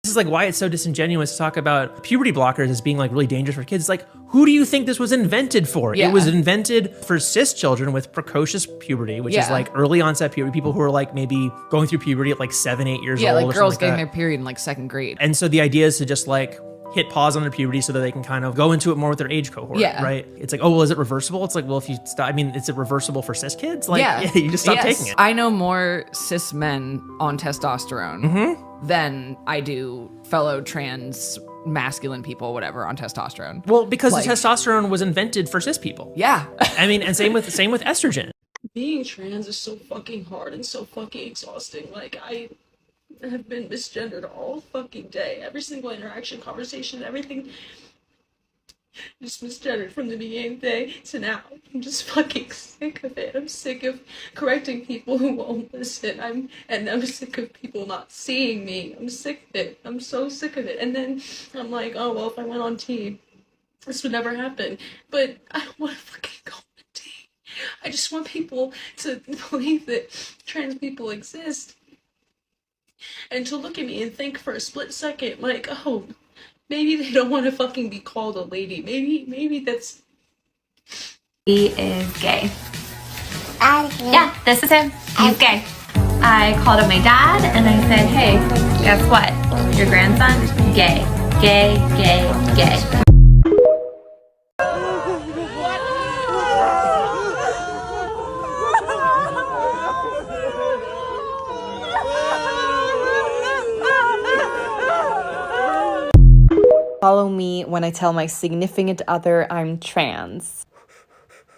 This is like why it's so disingenuous to talk about puberty blockers as being like really dangerous for kids. Like, who do you think this was invented for? Yeah. It was invented for cis children with precocious puberty, which is like early onset puberty, people who are like maybe going through puberty at like 7, 8 years old. Yeah, like or girls like getting that. their period in like 2nd grade. And so the idea is to just like hit pause on their puberty so that they can kind of go into it more with their age cohort, right? It's like, oh, well, is it reversible? It's like, well, if you stop, I mean, is it reversible for cis kids? Like, yeah, you just stop taking it. I know more cis men on testosterone than I do fellow trans masculine people, whatever, on testosterone. Well, because the testosterone was invented for cis people. Yeah. I mean, and same with estrogen. Being trans is so fucking hard and so fucking exhausting. Like, I have been misgendered all fucking day. Every single interaction, conversation, everything. Just misgendered from the beginning of the day to now. I'm just fucking sick of it. I'm sick of correcting people who won't listen. I'm sick of people not seeing me. I'm sick of it. I'm so sick of it. And then I'm like, oh well, if I went on T, this would never happen. But I don't want to fucking go on T. I just want people to believe that trans people exist. And to look at me and think for a split second, like, oh, maybe they don't want to fucking be called a lady. Maybe that's... He is gay. Yeah, this is him. He's gay. I called up my dad and I said, hey, guess what? Your grandson, gay. Gay, gay, gay. Follow me when I tell my significant other I'm trans.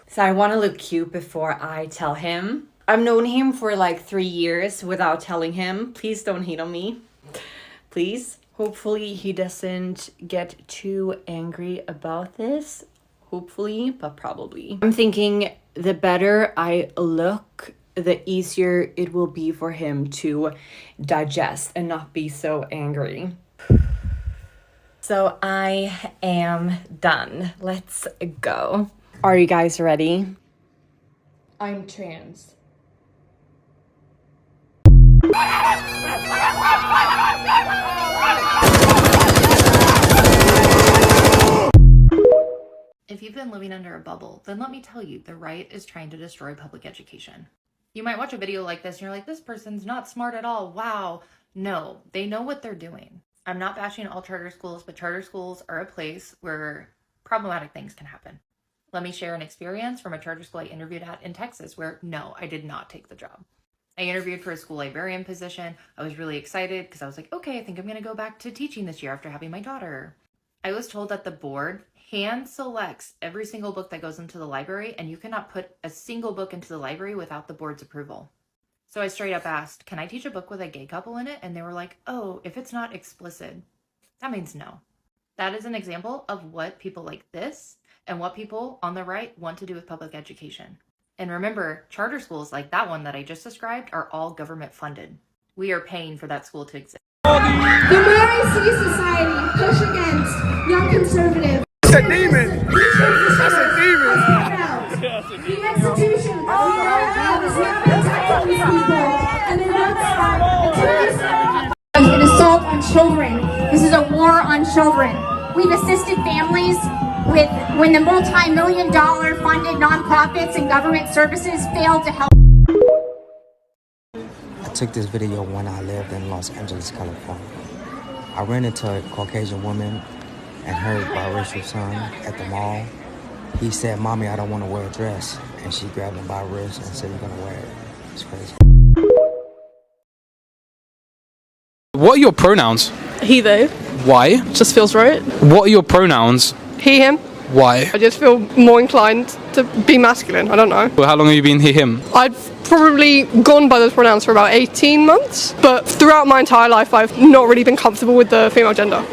So I want to look cute before I tell him. I've known him for like 3 years without telling him. Please don't hate on me. Please. Hopefully he doesn't get too angry about this. Hopefully, but probably. I'm thinking the better I look, the easier it will be for him to digest and not be so angry. So I am done. Let's go. Are you guys ready? I'm trans. If you've been living under a bubble, then let me tell you, the right is trying to destroy public education. You might watch a video like this and you're like, this person's not smart at all. Wow. No, they know what they're doing. I'm not bashing all charter schools, but charter schools are a place where problematic things can happen. Let me share an experience from a charter school I interviewed at in Texas where, no, I did not take the job. I interviewed for a school librarian position. I was really excited because I was like, okay, I think I'm going to go back to teaching this year after having my daughter. I was told that the board hand selects every single book that goes into the library, and you cannot put a single book into the library without the board's approval. So I straight up asked, can I teach a book with a gay couple in it? And they were like, oh, if it's not explicit, that means no. That is an example of what people like this and what people on the right want to do with public education. And remember, charter schools like that one that I just described are all government funded. We are paying for that school to exist. The Mary C. Society push against young conservatives. That's a demon. That's a demon. The institution is not protecting these people, and they won't stop. An assault on children. This is a war on children. We've assisted families with when the multi-million-dollar funded nonprofits and government services failed to help. I took this video when I lived in Los Angeles, California. I ran into a Caucasian woman and her biracial son at the mall. He said, "Mommy, I don't want to wear a dress." And she grabbed him by the wrist and said, "You're going to wear it." It's crazy. What are your pronouns? He, they. Why? Just feels right. What are your pronouns? He, him. Why? I just feel more inclined to be masculine. I don't know. Well, how long have you been he, him? I've probably gone by those pronouns for about 18 months, but throughout my entire life, I've not really been comfortable with the female gender.